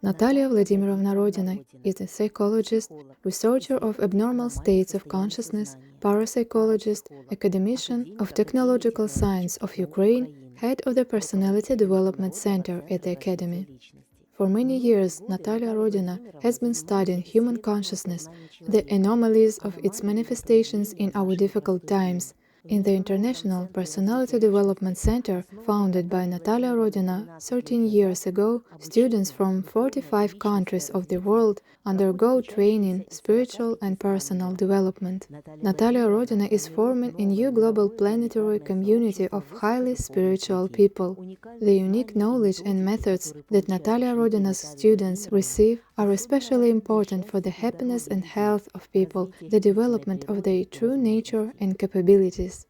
Natalia Vladimirovna Rodina is a psychologist, researcher of abnormal states of consciousness, parapsychologist, academician of technological science of Ukraine, head of the Personality Development Center at the Academy. For many years, Natalia Rodina has been studying human consciousness, the anomalies of its manifestations in our difficult times. In the International Personality Development Center, founded by Natalia Rodina 13 years ago, students from 45 countries of the world undergo training, spiritual and personal development. Natalia Rodina is forming a new global planetary community of highly spiritual people. The unique knowledge and methods that Natalia Rodina's students receive are especially important for the happiness and health of people, the development of their true nature and capabilities.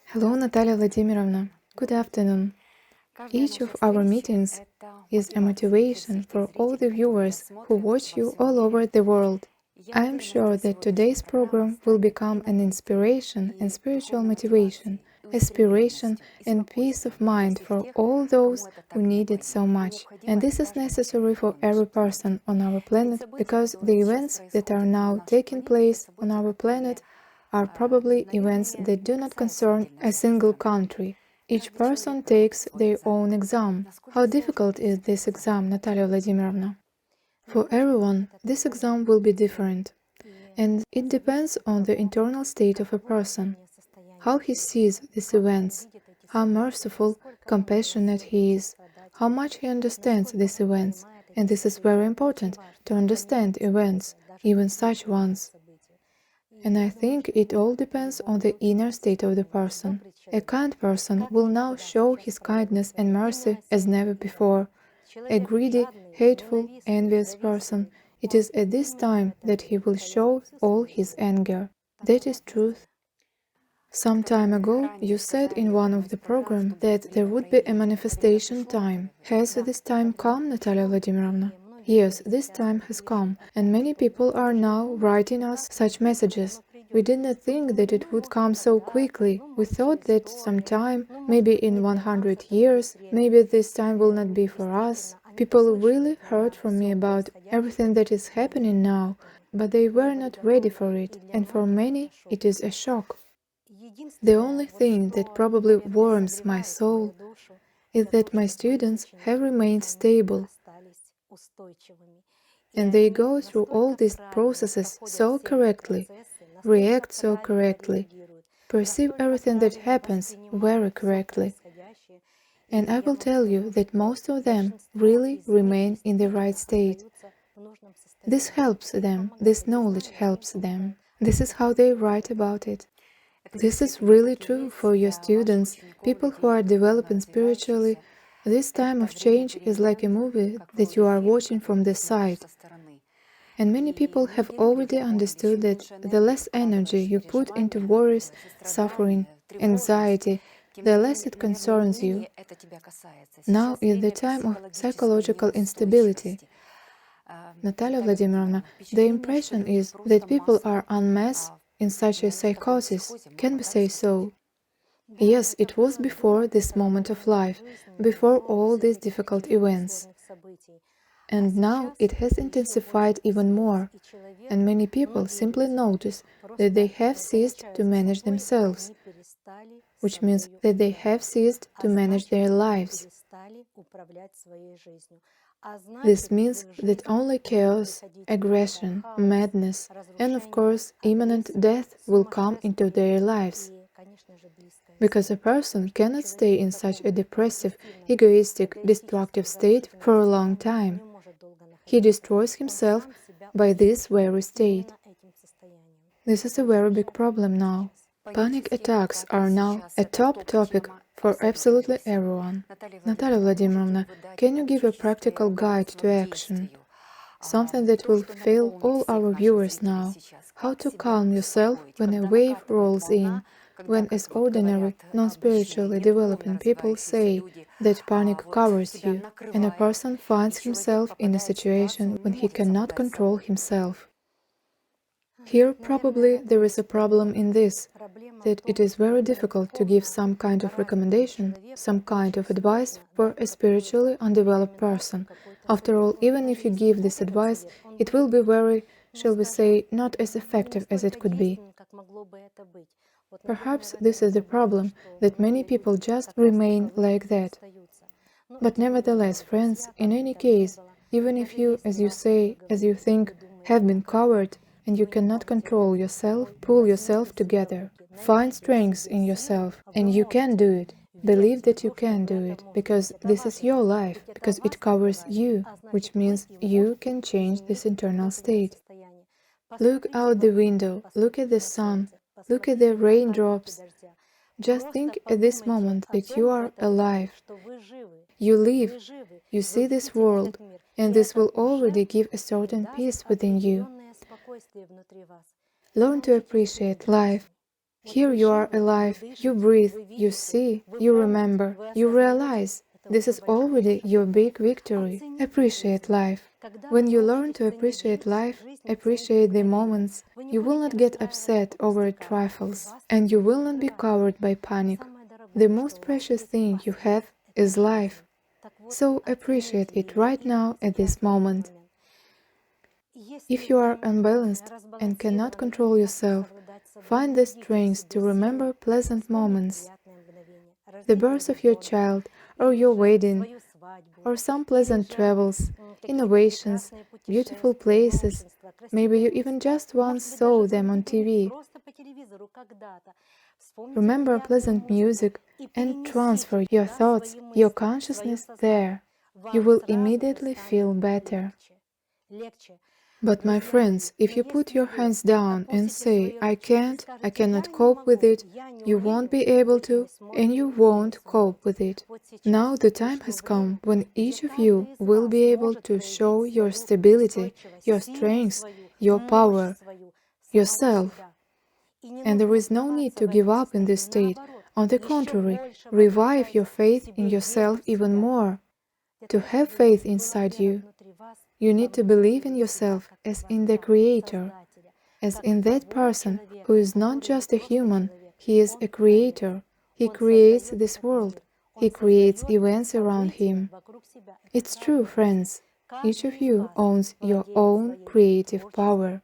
Hello, Natalia Vladimirovna. Good afternoon. Each of our meetings is a motivation for all the viewers who watch you all over the world. I am sure that today's program will become an inspiration and spiritual motivation, aspiration and peace of mind for all those who need it so much. And this is necessary for every person on our planet, because the events that are now taking place on our planet are probably events that do not concern a single country. Each person takes their own exam. How difficult is this exam, Natalia Vladimirovna? For everyone, this exam will be different, and it depends on the internal state of a person, how he sees these events, how merciful, compassionate he is, how much he understands these events, and this is very important, to understand events, even such ones. And I think it all depends on the inner state of the person. A kind person will now show his kindness and mercy as never before. A greedy, hateful, envious person, it is at this time that he will show all his anger. That is truth. Some time ago, you said in one of the programs that there would be a manifestation time. Has this time come, Natalia Vladimirovna? Yes, this time has come, and many people are now writing us such messages. We did not think that it would come so quickly. We thought that sometime, maybe in 100 years, maybe this time will not be for us. People really heard from me about everything that is happening now, but they were not ready for it, and for many it is a shock. The only thing that probably warms my soul is that my students have remained stable, and they go through all these processes so correctly, react so correctly, perceive everything that happens very correctly. And I will tell you that most of them really remain in the right state. This helps them, this knowledge helps them. This is how they write about it. This is really true for your students, people who are developing spiritually. This time of change is like a movie that you are watching from the side. And many people have already understood that the less energy you put into worries, suffering, anxiety, the less it concerns you. Now is the time of psychological instability. Natalia Vladimirovna, the impression is that people are en masse in such a psychosis. Can we say so? Yes, it was before this moment of life, before all these difficult events. And now it has intensified even more, and many people simply notice that they have ceased to manage themselves, which means that they have ceased to manage their lives. This means that only chaos, aggression, madness, and of course imminent death will come into their lives. Because a person cannot stay in such a depressive, egoistic, destructive state for a long time. He destroys himself by this very state. This is a very big problem now. Panic attacks are now a top topic for absolutely everyone. Natalia Vladimirovna, can you give a practical guide to action? Something that will fill all our viewers now. How to calm yourself when a wave rolls in, when, as ordinary, non-spiritually developing people say that panic covers you, and a person finds himself in a situation when he cannot control himself. Here probably there is a problem in this. that it is very difficult to give some kind of recommendation, some kind of advice for a spiritually undeveloped person. After all, even if you give this advice, it will be very, shall we say, not as effective as it could be. Perhaps this is the problem, that many people just remain like that. But nevertheless, friends, in any case, even if you, as you say, as you think, have been covered, and you cannot control yourself, pull yourself together. Find strength in yourself, and you can do it. Believe that you can do it, because this is your life, because it covers you, which means you can change this internal state. Look out the window, look at the sun, look at the raindrops. Just think at this moment that you are alive. You live, you see this world, and this will already give a certain peace within you. Learn to appreciate life. Here you are alive, you breathe, you see, you remember, you realize. This is already your big victory. Appreciate life. When you learn to appreciate life, appreciate the moments, you will not get upset over trifles, and you will not be covered by panic. The most precious thing you have is life. So appreciate it right now at this moment. If you are unbalanced and cannot control yourself, find the strength to remember pleasant moments. The birth of your child, or your wedding, or some pleasant travels, innovations, beautiful places. Maybe you even just once saw them on TV. Remember pleasant music and transfer your thoughts, your consciousness there. You will immediately feel better. But my friends, if you put your hands down and say, I cannot cope with it, you won't be able to, and you won't cope with it. Now the time has come when each of you will be able to show your stability, your strength, your power, yourself. And there is no need to give up in this state. On the contrary, revive your faith in yourself even more. To have faith inside you, you need to believe in yourself as in the Creator, as in that person who is not just a human, he is a creator. He creates this world. He creates events around him. It's true, friends. Each of you owns your own creative power.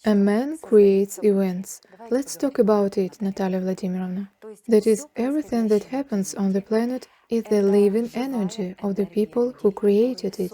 A man creates events. Let's talk about it, Natalia Vladimirovna. That is, everything that happens on the planet is the living energy of the people who created it.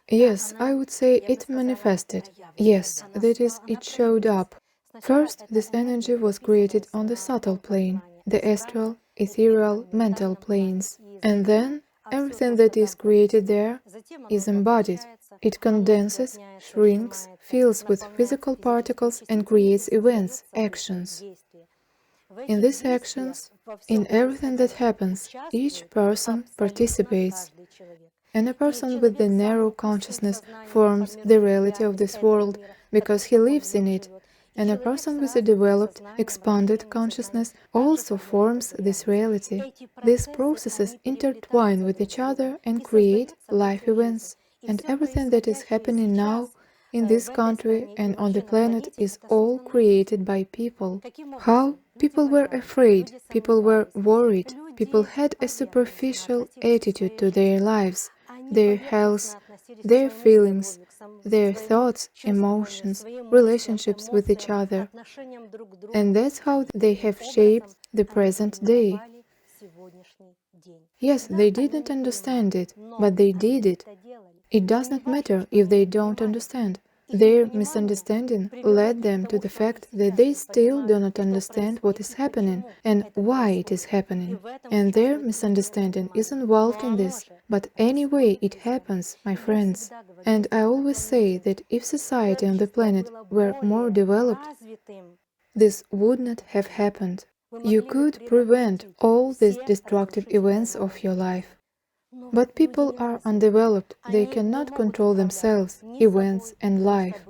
Yes, I would say it manifested. Yes, that is, it showed up. First, this energy was created on the subtle plane, the astral, ethereal, mental planes. And then, everything that is created there is embodied. It condenses, shrinks, fills with physical particles and creates events, actions. In these actions, in everything that happens, each person participates. And a person with the narrow consciousness forms the reality of this world because he lives in it. And a person with a developed, expanded consciousness also forms this reality. These processes intertwine with each other and create life events. And everything that is happening now in this country and on the planet is all created by people. How? People were afraid, people were worried, people had a superficial attitude to their lives, their health, their feelings, their thoughts, emotions, relationships with each other. And that's how they have shaped the present day. Yes, they didn't understand it, but they did it. It does not matter if they don't understand. Their misunderstanding led them to the fact that they still do not understand what is happening and why it is happening. And their misunderstanding is involved in this. But anyway, it happens, my friends. And I always say that if society on the planet were more developed, this would not have happened. You could prevent all these destructive events of your life. But people are undeveloped, they cannot control themselves, events and life.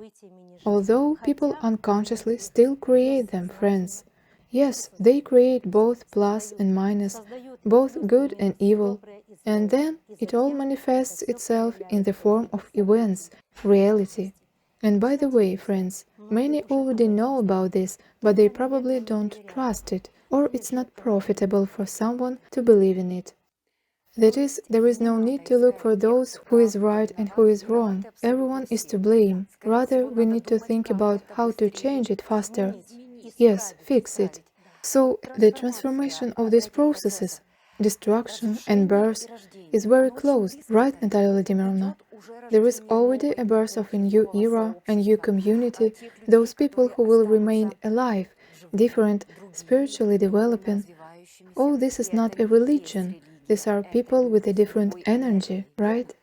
Although people unconsciously still create them, friends. Yes, they create both plus and minus, both good and evil. And then it all manifests itself in the form of events, reality. And by the way, friends, Many already know about this, but they probably don't trust it, or it's not profitable for someone to believe in it. That is, there is no need to look for those who is right and who is wrong. Everyone is to blame. Rather, we need to think about how to change it faster. Yes, fix it. So, the transformation of these processes, destruction and birth, is very close, right, Natalia Vladimirovna? There is already a birth of a new era, a new community, those people who will remain alive, different, spiritually developing. Oh, this is not a religion. These are people with a different energy, right?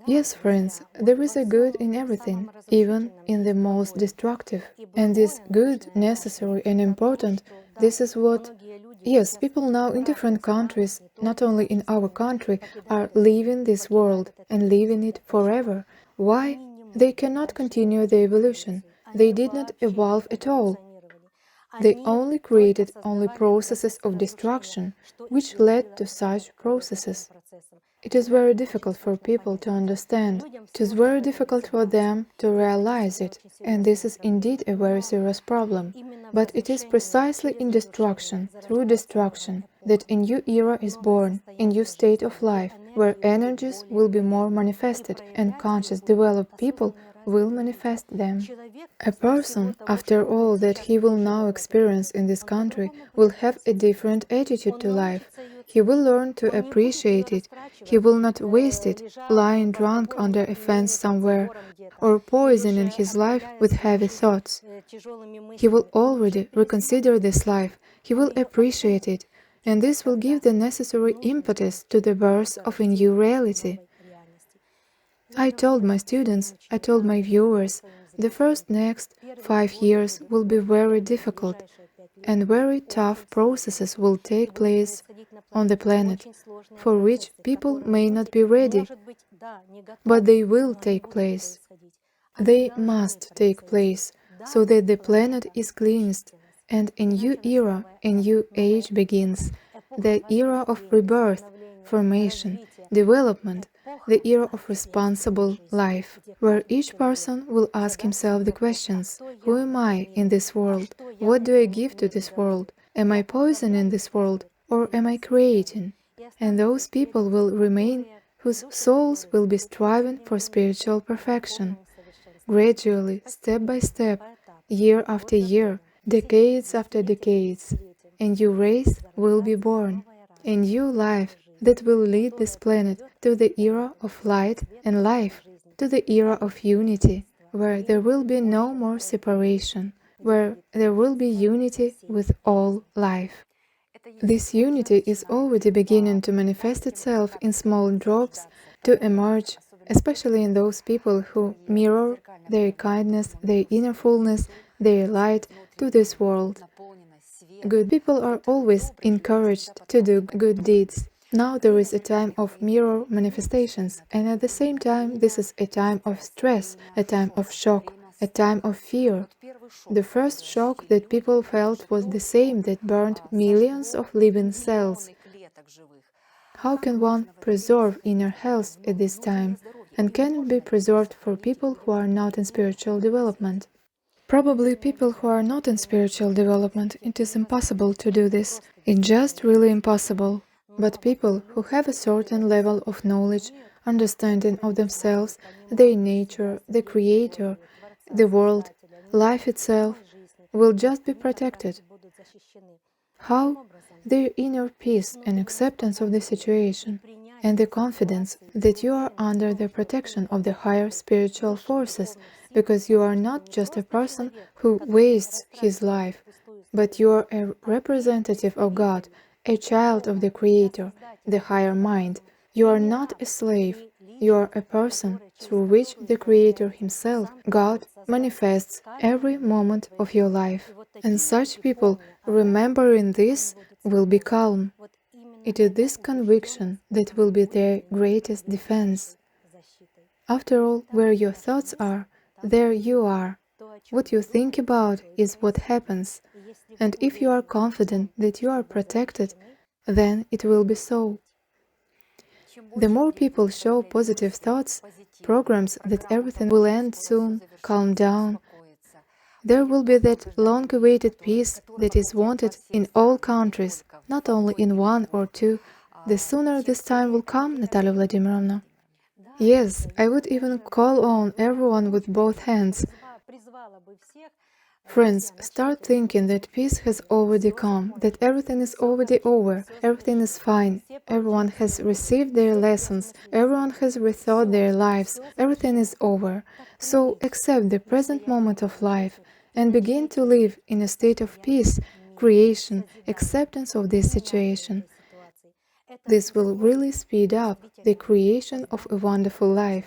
Yes, friends, there is a good in everything, even in the most destructive. And this good, necessary and important, this is what... Yes, people now in different countries, not only in our country, are leaving this world and leaving it forever. Why? They cannot continue the evolution. They did not evolve at all. They only created only processes of destruction, which led to such processes. It is very difficult for people to understand. It is very difficult for them to realize it, and this is indeed a very serious problem. But it is precisely in destruction, through destruction, that a new era is born, a new state of life, where energies will be more manifested, and conscious, developed people will manifest them. A person, after all that he will now experience in this country, will have a different attitude to life. He will learn to appreciate it. He will not waste it, lying drunk under a fence somewhere, or poisoning his life with heavy thoughts. He will already reconsider this life. He will appreciate it, and this will give the necessary impetus to the birth of a new reality. I told my students, I told my viewers, the next 5 years will be very difficult, and very tough processes will take place on the planet, for which people may not be ready, but they will take place. They must take place, so that the planet is cleansed, and a new era, a new age begins, the era of rebirth, formation, development, the era of responsible life, where each person will ask himself the questions: who am I in this world? What do I give to this world? Am I poison in this world, or am I creating? And those people will remain whose souls will be striving for spiritual perfection. Gradually, step by step, year after year, decades after decades, a new race will be born, a new life that will lead this planet to the era of light and life, to the era of unity, where there will be no more separation, where there will be unity with all life. This unity is already beginning to manifest itself in small drops, to emerge, especially in those people who mirror their kindness, their inner fullness, their light to this world. Good people are always encouraged to do good deeds. Now there is a time of mirror manifestations, and at the same time this is a time of stress, a time of shock, a time of fear. The first shock that people felt was the same that burned millions of living cells. How can one preserve inner health at this time? And can it be preserved for people who are not in spiritual development? Probably people who are not in spiritual development, it is impossible to do this. It's just really impossible. But people who have a certain level of knowledge, understanding of themselves, their nature, the Creator, the world, life itself, will just be protected. How? Their inner peace and acceptance of the situation, and the confidence that you are under the protection of the higher spiritual forces, because you are not just a person who wastes his life, but you are a representative of God, a child of the Creator, the higher mind. You are not a slave, you are a person through which the Creator himself, God, manifests every moment of your life. And such people, remembering this, will be calm. It is this conviction that will be their greatest defense. After all, where your thoughts are, there you are. What you think about is what happens. And if you are confident that you are protected, then it will be so. The more people show positive thoughts, programs that everything will end soon, calm down, There will be that long-awaited peace that is wanted in all countries, not only in one or two. The sooner this time will come, Natalia Vladimirovna. Yes, I would even call on everyone with both hands. Friends, start thinking that peace has already come, that everything is already over, everything is fine, everyone has received their lessons, everyone has rethought their lives, everything is over. So accept the present moment of life and begin to live in a state of peace, creation, acceptance of this situation. This will really speed up the creation of a wonderful life,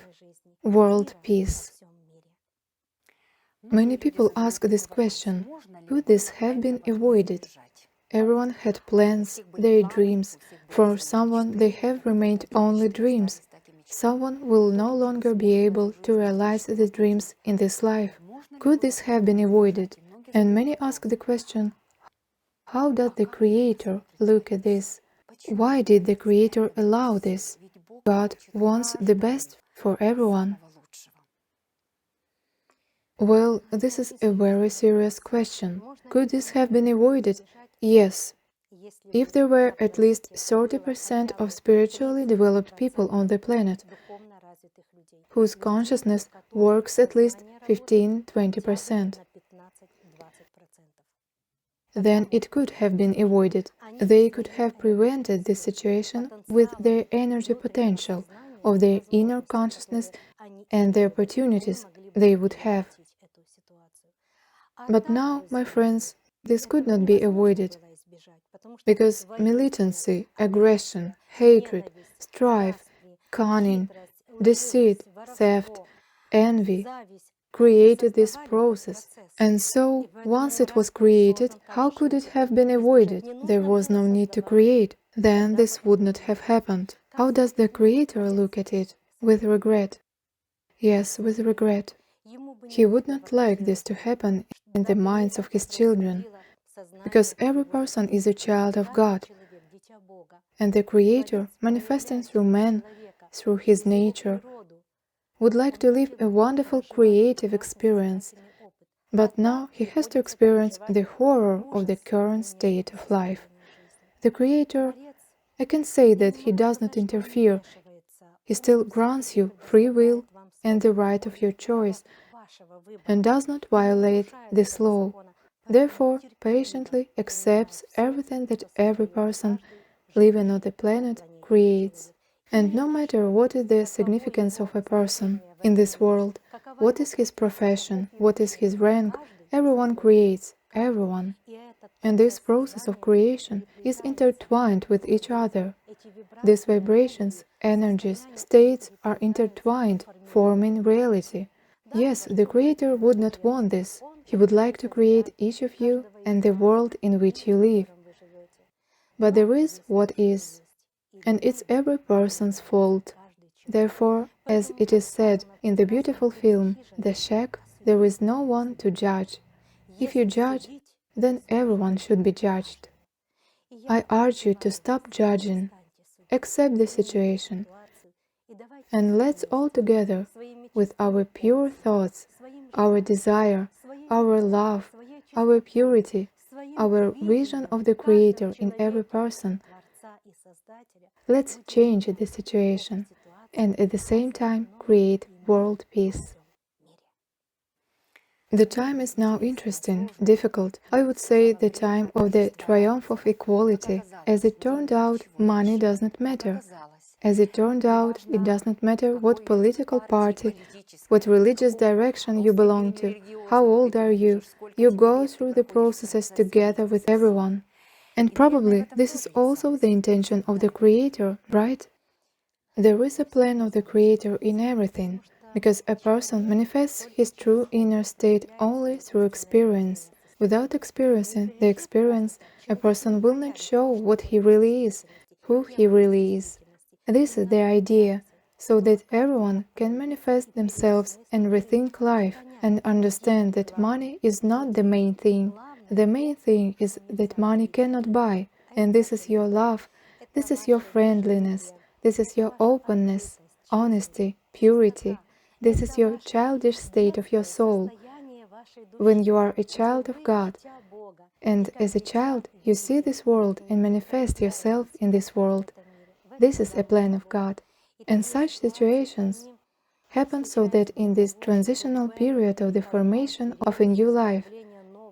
world peace. Many people ask this question, could this have been avoided? Everyone had plans, their dreams. For someone, they have remained only dreams. Someone will no longer be able to realize the dreams in this life. Could this have been avoided? And many ask the question, how does the Creator look at this? Why did the Creator allow this? God wants the best for everyone. Well, this is a very serious question. Could this have been avoided? Yes. If there were at least 30% of spiritually developed people on the planet, whose consciousness works at least 15–20%, then it could have been avoided. They could have prevented this situation with their energy potential, of their inner consciousness and the opportunities they would have. But now, my friends, this could not be avoided, because militancy, aggression, hatred, strife, cunning, deceit, theft, envy created this process. And so, once it was created, how could it have been avoided? There was no need to create. Then this would not have happened. How does the Creator look at it? With regret. Yes, with regret. He would not like this to happen in the minds of his children, because every person is a child of God, and the Creator, manifesting through man, through his nature, would like to live a wonderful creative experience, but now he has to experience the horror of the current state of life. The Creator, I can say that he does not interfere, he still grants you free will and the right of your choice, and does not violate this law. Therefore, patiently accepts everything that every person living on the planet creates. And no matter what is the significance of a person in this world, what is his profession, what is his rank, everyone creates, everyone. And this process of creation is intertwined with each other. These vibrations, energies, states are intertwined, forming reality. Yes, the Creator would not want this. He would like to create each of you and the world in which you live. But there is what is, and it's every person's fault. Therefore, as it is said in the beautiful film The Shack, there is no one to judge. If you judge, then everyone should be judged. I urge you to stop judging, accept the situation, and let's all together, with our pure thoughts, our desire, our love, our purity, our vision of the Creator in every person, let's change the situation and at the same time create world peace. The time is now interesting, difficult. I would say the time of the triumph of equality. As it turned out, money does not matter. As it turned out, it does not matter what political party, what religious direction you belong to, how old are you go through the processes together with everyone. And probably this is also the intention of the Creator, right? There is a plan of the Creator in everything, because a person manifests his true inner state only through experience. Without experiencing the experience, a person will not show what he really is, who he really is. This is the idea, so that everyone can manifest themselves and rethink life and understand that money is not the main thing. The main thing is that money cannot buy, and this is your love, this is your friendliness, this is your openness, honesty, purity, this is your childish state of your soul. when you are a child of God. And as a child, you see this world and manifest yourself in this world. This is a plan of God. And such situations happen so that in this transitional period of the formation of a new life,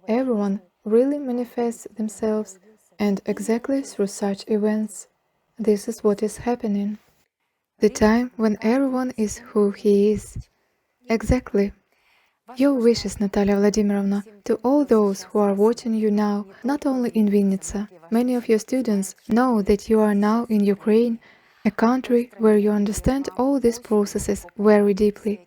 everyone really manifests themselves, and exactly through such events, this is what is happening. The time when everyone is who he is. Exactly. Your wishes, Natalia Vladimirovna, to all those who are watching you now, not only in Vinnytsia. Many of your students know that you are now in Ukraine, a country where you understand all these processes very deeply.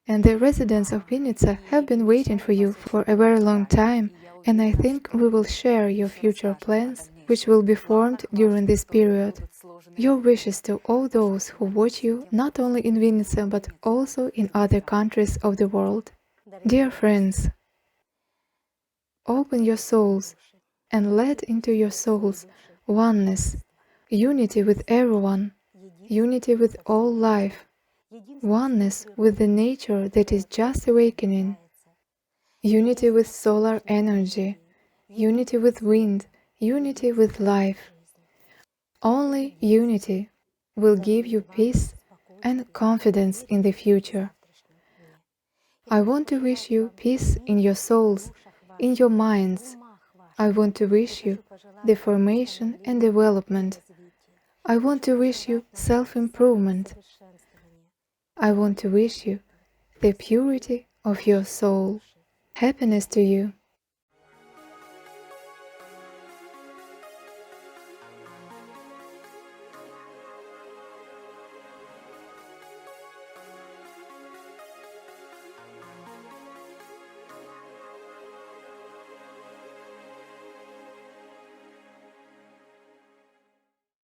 And the residents of Vinnytsia have been waiting for you for a very long time, and I think we will share your future plans, which will be formed during this period. Your wishes to all those who watch you, not only in Vinnytsia, but also in other countries of the world. Dear friends, open your souls and let into your souls oneness, unity with everyone, unity with all life, oneness with the nature that is just awakening, unity with solar energy, unity with wind, unity with life. Only unity will give you peace and confidence in the future. I want to wish you peace in your souls, in your minds. I want to wish you the formation and development. I want to wish you self-improvement. I want to wish you the purity of your soul. Happiness to you.